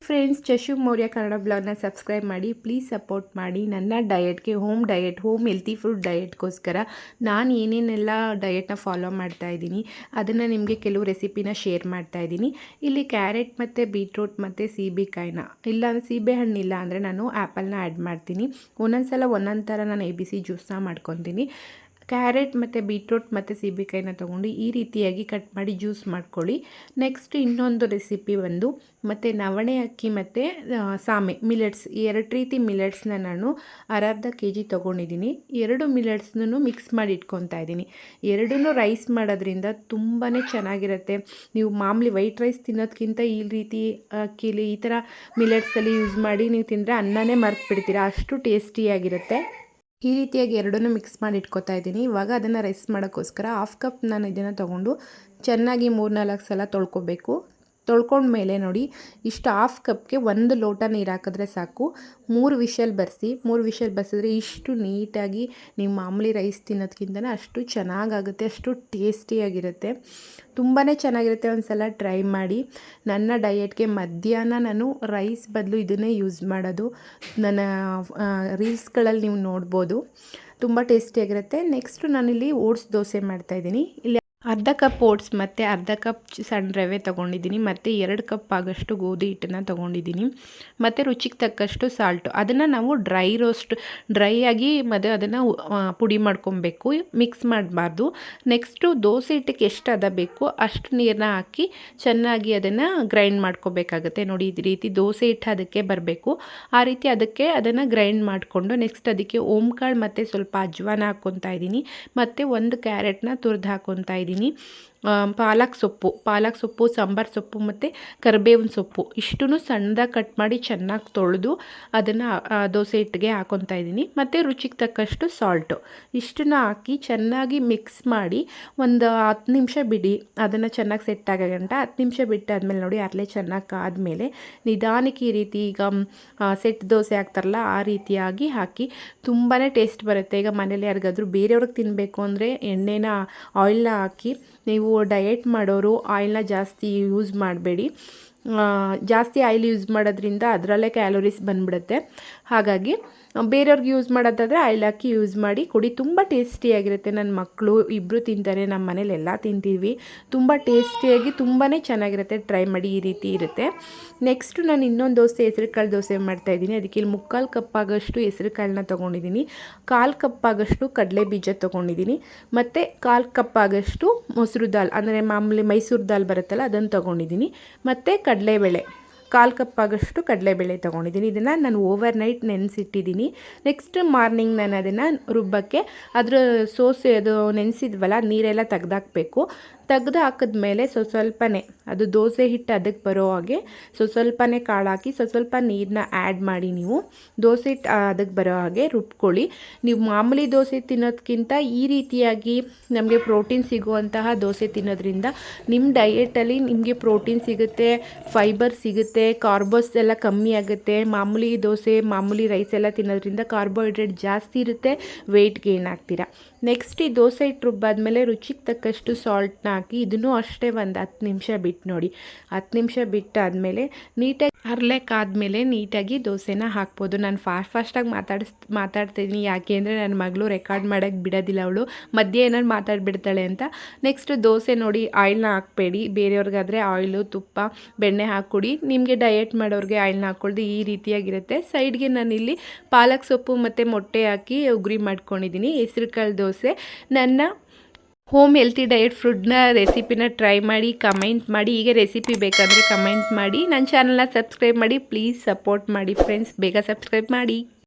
Friends, ಚಶು Maurya Kannada ಬ್ಲಾಗ್ನ subscribe ಮಾಡಿ. Please support ಮಾಡಿ. ನನ್ನ ಡಯಟ್ಗೆ ಹೋಮ್ ಹೆಲ್ತಿ ಫುಡ್ ಡಯಟ್ಗೋಸ್ಕರ ನಾನು ಏನೇನೆಲ್ಲ ಡಯಟ್ನ ಫಾಲೋ ಮಾಡ್ತಾ ಇದ್ದೀನಿ ಅದನ್ನು ನಿಮಗೆ ಕೆಲವು ರೆಸಿಪಿನ ಶೇರ್ ಮಾಡ್ತಾ ಇದ್ದೀನಿ. ಇಲ್ಲಿ ಕ್ಯಾರೆಟ್ ಮತ್ತು ಬೀಟ್ರೂಟ್ ಮತ್ತು ಸೀಬೆಕಾಯಿನ ಇಲ್ಲ ಸೀಬೆಹಣ್ಣಿಲ್ಲ ಅಂದರೆ ನಾನು ಆ್ಯಪಲ್ನ ಆ್ಯಡ್ ಮಾಡ್ತೀನಿ. ಒಂದೊಂದು ಸಲ ಒಂದೊಂದು ಥರ ನಾನು ABC ಜ್ಯೂಸನ್ನ ಮಾಡ್ಕೊತೀನಿ. ಕ್ಯಾರೆಟ್ ಮತ್ತು ಬೀಟ್ರೂಟ್ ಮತ್ತು ಸೀಬೆಕಾಯಿನ ತೊಗೊಂಡು ಈ ರೀತಿಯಾಗಿ ಕಟ್ ಮಾಡಿ ಜ್ಯೂಸ್ ಮಾಡ್ಕೊಳ್ಳಿ. ನೆಕ್ಸ್ಟ್ ಇನ್ನೊಂದು ರೆಸಿಪಿ ಮತ್ತು ನವಣೆ ಅಕ್ಕಿ ಮತ್ತು ಸಾಮೆ ಮಿಲೆಟ್ಸ್, 2 ರೀತಿ ಮಿಲೆಟ್ಸ್ನ ನಾನು ಅರ್ಧ kg ತೊಗೊಂಡಿದ್ದೀನಿ. 2 ಮಿಲೆಟ್ಸ್ನೂ ಮಿಕ್ಸ್ ಮಾಡಿ ಇಟ್ಕೊತಾ ಇದ್ದೀನಿ. ಎರಡನ್ನೂ ರೈಸ್ ಮಾಡೋದ್ರಿಂದ ತುಂಬಾ ಚೆನ್ನಾಗಿರುತ್ತೆ. ನೀವು ಮಾಮೂಲಿ ವೈಟ್ ರೈಸ್ ತಿನ್ನೋದಕ್ಕಿಂತ ಈ ರೀತಿ ಅಕ್ಕಿಲಿ ಈ ಥರ ಮಿಲೆಟ್ಸಲ್ಲಿ ಯೂಸ್ ಮಾಡಿ ನೀವು ತಿಂದರೆ ಅನ್ನನೇ ಮರ್ತು ಬಿಡ್ತೀರಾ, ಅಷ್ಟು ಟೇಸ್ಟಿಯಾಗಿರುತ್ತೆ. ಈ ರೀತಿಯಾಗಿ ಎರಡನ್ನೂ ಮಿಕ್ಸ್ ಮಾಡಿ ಇಟ್ಕೊತಾ ಇದ್ದೀನಿ. ಇವಾಗ ಅದನ್ನು ರೈಸ್ ಮಾಡೋಕ್ಕೋಸ್ಕರ 1/2 ಕಪ್ ನಾನು ಇದನ್ನು ತೊಗೊಂಡು ಚೆನ್ನಾಗಿ 3-4 ಸಲ ತೊಳ್ಕೊಬೇಕು. ತೊಳ್ಕೊಂಡ್ಮೇಲೆ ನೋಡಿ, ಇಷ್ಟು 1/2 ಕಪ್ಗೆ 1 ಲೋಟ ನೀರು ಹಾಕಿದ್ರೆ ಸಾಕು. 3 ವಿಷಲ್ ಬರೆಸಿ. 3 ವಿಷಲ್ ಬರೆಸಿದ್ರೆ ಇಷ್ಟು ನೀಟಾಗಿ ನೀವು ಮಾಮೂಲಿ ರೈಸ್ ತಿನ್ನೋದಕ್ಕಿಂತ ಅಷ್ಟು ಚೆನ್ನಾಗಾಗುತ್ತೆ, ಅಷ್ಟು ಟೇಸ್ಟಿಯಾಗಿರುತ್ತೆ, ತುಂಬಾ ಚೆನ್ನಾಗಿರುತ್ತೆ. ಒಂದು ಸಲ ಟ್ರೈ ಮಾಡಿ. ನನ್ನ ಡಯಟ್ಗೆ ಮಧ್ಯಾಹ್ನ ನಾನು ರೈಸ್ ಬದಲು ಇದನ್ನೇ ಯೂಸ್ ಮಾಡೋದು. ನನ್ನ ರೀಲ್ಸ್ಗಳಲ್ಲಿ ನೀವು ನೋಡ್ಬೋದು, ತುಂಬ ಟೇಸ್ಟಿಯಾಗಿರುತ್ತೆ. ನೆಕ್ಸ್ಟು ನಾನಿಲ್ಲಿ ಓಟ್ಸ್ ದೋಸೆ ಮಾಡ್ತಾಯಿದ್ದೀನಿ. ಇಲ್ಲಿ 1/2 ಕಪ್ ಓಟ್ಸ್ ಮತ್ತು 1/2 ಕಪ್ ಸಣ್ಣ ರವೆ ತೊಗೊಂಡಿದ್ದೀನಿ ಮತ್ತು 2 ಕಪ್ ಆಗೋಷ್ಟು ಗೋಧಿ ಹಿಟ್ಟನ್ನು ತೊಗೊಂಡಿದ್ದೀನಿ ಮತ್ತು ರುಚಿಗೆ ತಕ್ಕಷ್ಟು ಸಾಲ್ಟು. ಅದನ್ನು ನಾವು ಡ್ರೈ ಆಗಿ ಮತ್ತು ಅದನ್ನು ಪುಡಿ ಮಾಡ್ಕೊಬೇಕು, ಮಿಕ್ಸ್ ಮಾಡಬಾರ್ದು. ನೆಕ್ಸ್ಟು ದೋಸೆ ಹಿಟ್ಟಿಗೆ ಎಷ್ಟು ಹದ ಬೇಕು ಅಷ್ಟು ನೀರನ್ನ ಹಾಕಿ ಚೆನ್ನಾಗಿ ಅದನ್ನು ಗ್ರೈಂಡ್ ಮಾಡ್ಕೋಬೇಕಾಗುತ್ತೆ. ನೋಡಿ, ಈ ರೀತಿ ದೋಸೆ ಹಿಟ್ಟು ಅದಕ್ಕೆ ಬರಬೇಕು. ಆ ರೀತಿ ಅದನ್ನು ಗ್ರೈಂಡ್ ಮಾಡಿಕೊಂಡು ನೆಕ್ಸ್ಟ್ ಅದಕ್ಕೆ ಓಂಕಾಳು ಮತ್ತು ಸ್ವಲ್ಪ ಅಜ್ವಾನ ಹಾಕ್ಕೊತಾ ಇದ್ದೀನಿ ಮತ್ತು 1 ಕ್ಯಾರೆಟ್ನ ತುರಿದು ಹಾಕ್ಕೊತಾ ಇದ್ದೀನಿ. ಪಾಲಕ್ ಸೊಪ್ಪು, ಸಾಂಬಾರು ಸೊಪ್ಪು ಮತ್ತು ಕರಿಬೇವಿನ ಸೊಪ್ಪು ಇಷ್ಟನ್ನು ಸಣ್ಣದಾಗಿ ಕಟ್ ಮಾಡಿ ಚೆನ್ನಾಗಿ ತೊಳೆದು ಅದನ್ನು ದೋಸೆ ಹಿಟ್ಟಿಗೆ ಹಾಕ್ಕೊತಾ ಇದ್ದೀನಿ ಮತ್ತು ರುಚಿಗೆ ತಕ್ಕಷ್ಟು ಸಾಲ್ಟು ಇಷ್ಟನ್ನು ಹಾಕಿ ಚೆನ್ನಾಗಿ ಮಿಕ್ಸ್ ಮಾಡಿ ಒಂದು 10 ನಿಮಿಷ ಬಿಡಿ. ಅದನ್ನು ಚೆನ್ನಾಗಿ ಸೆಟ್ ಆಗೋ ಗಂಟ 10 ನಿಮಿಷ ಬಿಟ್ಟಾದ್ಮೇಲೆ ನೋಡಿ, ಅರಳೆ ಚೆನ್ನಾಗಿ ಕಾದ್ಮೇಲೆ ನಿಧಾನಕ್ಕೆ ಈ ರೀತಿ ಈಗ ಸೆಟ್ ದೋಸೆ ಹಾಕ್ತಾರಲ್ಲ ಆ ರೀತಿಯಾಗಿ ಹಾಕಿ ತುಂಬಾ ಟೇಸ್ಟ್ ಬರುತ್ತೆ. ಈಗ ಮನೇಲಿ ಯಾರಿಗಾದರೂ ಬೇರೆಯವ್ರಿಗೆ ತಿನ್ನಬೇಕು ಅಂದರೆ ಆಯಿಲ್ನ ಹಾಕಿ, ನೀವು ಡಯಟ್ ಮಾಡೋರು ಆಯಿಲ್ನ ಜಾಸ್ತಿ ಯೂಸ್ ಮಾಡಬೇಡಿ. ಜಾಸ್ತಿ ಆಯಿಲ್ ಯೂಸ್ ಮಾಡೋದ್ರಿಂದ ಅದರಲ್ಲೇ ಕ್ಯಾಲೋರೀಸ್ ಬಂದ್ಬಿಡುತ್ತೆ. ಹಾಗಾಗಿ ಬೇರೆಯವ್ರಿಗೆ ಯೂಸ್ ಮಾಡೋದಾದರೆ ಆಯಿಲ್ ಹಾಕಿ ಯೂಸ್ ಮಾಡಿ ಕುಡಿ, ತುಂಬ ಟೇಸ್ಟಿಯಾಗಿರುತ್ತೆ. ನನ್ನ ಮಕ್ಕಳು ಇಬ್ಬರು ತಿಂತಾರೆ, ನಮ್ಮ ಮನೇಲಿ ಎಲ್ಲ ತಿಂತೀವಿ. ತುಂಬ ಟೇಸ್ಟಿಯಾಗಿ ತುಂಬಾ ಚೆನ್ನಾಗಿರುತ್ತೆ, ಟ್ರೈ ಮಾಡಿ. ಈ ರೀತಿ ಇರುತ್ತೆ. ನೆಕ್ಸ್ಟು ನಾನು ಇನ್ನೊಂದು ಹೆಸರು ಕಾಳು ದೋಸೆ ಮಾಡ್ತಾಯಿದ್ದೀನಿ. ಅದಕ್ಕೆ ಇಲ್ಲಿ 3/4 ಕಪ್ ಆಗೋಷ್ಟು ಹೆಸರು ಕಾಳನ್ನ ತೊಗೊಂಡಿದ್ದೀನಿ, 1/4 ಕಪ್ ಆಗೋಷ್ಟು ಕಡಲೆ ಬೀಜ ತೊಗೊಂಡಿದ್ದೀನಿ ಮತ್ತು 1/4 ಕಪ್ ಆಗೋಷ್ಟು ಮೊಸರು ದಾಲ್ ಅಂದರೆ ಮಾಮೂಲಿ ಮೈಸೂರು ದಾಲ್ ಬರುತ್ತಲ್ಲ ಅದನ್ನು ತೊಗೊಂಡಿದ್ದೀನಿ ಮತ್ತು ಕಡಲೆಬೇಳೆ 1/4 ಕಪ್ ಆಗೋಷ್ಟು ಕಡಲೆಬೇಳೆ ತೊಗೊಂಡಿದ್ದೀನಿ. ಇದನ್ನು ನಾನು ಓವರ್ ನೈಟ್ ನೆನೆಸಿಟ್ಟಿದ್ದೀನಿ. ನೆಕ್ಸ್ಟ್ ಮಾರ್ನಿಂಗ್ ನಾನು ಅದನ್ನು ರುಬ್ಬಕ್ಕೆ ಅದರ ಅದು ನೆನೆಸಿದ್ವಲ್ಲ ನೀರೆಲ್ಲ ತೆಗ್ದಾಕಬೇಕು. ತೆಗ್ದು ಹಾಕಿದ್ಮೇಲೆ ಸ್ವಲ್ಪನೇ ಅದು ದೋಸೆ ಹಿಟ್ಟು ಅದಕ್ಕೆ ಬರೋ ಹಾಗೆ ಸ್ವಲ್ಪನೇ ಕಾಳು ಹಾಕಿ ಸ್ವಲ್ಪ ನೀರನ್ನ ಆ್ಯಡ್ ಮಾಡಿ ನೀವು ದೋಸೆ ಹಿಟ್ಟು ಅದಕ್ಕೆ ಬರೋ ಹಾಗೆ ರುಬ್ಕೊಳ್ಳಿ. ನೀವು ಮಾಮೂಲಿ ದೋಸೆ ತಿನ್ನೋದಕ್ಕಿಂತ ಈ ರೀತಿಯಾಗಿ ನಮಗೆ ಪ್ರೋಟೀನ್ ಸಿಗುವಂತಹ ದೋಸೆ ತಿನ್ನೋದ್ರಿಂದ ನಿಮ್ಮ ಡಯೆಟಲ್ಲಿ ನಿಮಗೆ ಪ್ರೋಟೀನ್ ಸಿಗುತ್ತೆ, ಫೈಬರ್ ಸಿಗುತ್ತೆ, ಕಾರ್ಬೋಸ್ ಎಲ್ಲ ಕಮ್ಮಿ ಆಗುತ್ತೆ. ಮಾಮೂಲಿ ದೋಸೆ ಮಾಮೂಲಿ ರೈಸ್ ಎಲ್ಲ ತಿನ್ನೋದ್ರಿಂದ ಕಾರ್ಬೋಹೈಡ್ರೇಟ್ ಜಾಸ್ತಿ ಇರುತ್ತೆ, ವೆಯ್ಟ್ ಗೇನ್ ಆಗ್ತೀರಾ. ನೆಕ್ಸ್ಟ್ ಈ ದೋಸೆ ಹಿಟ್ಟು ರುಬ್ಬಾದ್ಮೇಲೆ ರುಚಿಗೆ ತಕ್ಕಷ್ಟು ಸಾಲ್ಟ್ನ ಹಾಕಿ ಇದನ್ನು ಅಷ್ಟೇ ಒಂದು 10 ನಿಮಿಷ ಬಿಟ್ಟು ನೋಡಿ. 10 ನಿಮಿಷ ಬಿಟ್ಟಾದಮೇಲೆ ನೀಟಾಗಿ ಅರ್ಲೆಕ್ಕಾದ್ಮೇಲೆ ನೀಟಾಗಿ ದೋಸೆನ ಹಾಕ್ಬೋದು. ನಾನು ಫಾಸ್ಟಾಗಿ ಮಾತಾಡ್ತಿದ್ದೀನಿ, ಯಾಕೆ ಅಂದರೆ ನನ್ನ ಮಗಳು ರೆಕಾರ್ಡ್ ಮಾಡೋಕ್ಕೆ ಬಿಡೋದಿಲ್ಲ, ಅವಳು ಮಧ್ಯೆ ಏನಾದ್ರು ಮಾತಾಡ್ಬಿಡ್ತಾಳೆ ಅಂತ. ನೆಕ್ಸ್ಟ್ ದೋಸೆ ನೋಡಿ, ಆಯಿಲ್ನ ಹಾಕಬೇಡಿ. ಬೇರೆಯವ್ರಿಗಾದರೆ ಆಯಿಲು, ತುಪ್ಪ, ಬೆಣ್ಣೆ ಹಾಕ್ಕೊಡಿ. ನಿಮಗೆ ಡಯಟ್ ಮಾಡೋರಿಗೆ ಆಯಿಲ್ನ ಹಾಕ್ಕೊಳ್ದು ಈ ರೀತಿಯಾಗಿರುತ್ತೆ. ಸೈಡ್ಗೆ ನಾನಿಲ್ಲಿ ಪಾಲಕ್ ಸೊಪ್ಪು ಮತ್ತು ಮೊಟ್ಟೆ ಹಾಕಿ ಉಗುರಿ ಮಾಡ್ಕೊಂಡಿದ್ದೀನಿ. ಹೆಸರು ಕಾಳು ದೋಸೆ. ನನ್ನ ಹೋಮ್ ಹೆಲ್ತಿ ಡಯಟ್ ಫುಡ್ನ ರೆಸಿಪಿನ ಟ್ರೈ ಮಾಡಿ, ಕಮೆಂಟ್ ಮಾಡಿ. ಹೀಗೆ ರೆಸಿಪಿ ಬೇಕಂದರೆ ಕಮೆಂಟ್ ಮಾಡಿ. ನನ್ನ ಚಾನಲ್ನ ಸಬ್ಸ್ಕ್ರೈಬ್ ಮಾಡಿ. ಪ್ಲೀಸ್ ಸಪೋರ್ಟ್ ಮಾಡಿ ಫ್ರೆಂಡ್ಸ್, ಬೇಗ ಸಬ್ಸ್ಕ್ರೈಬ್ ಮಾಡಿ.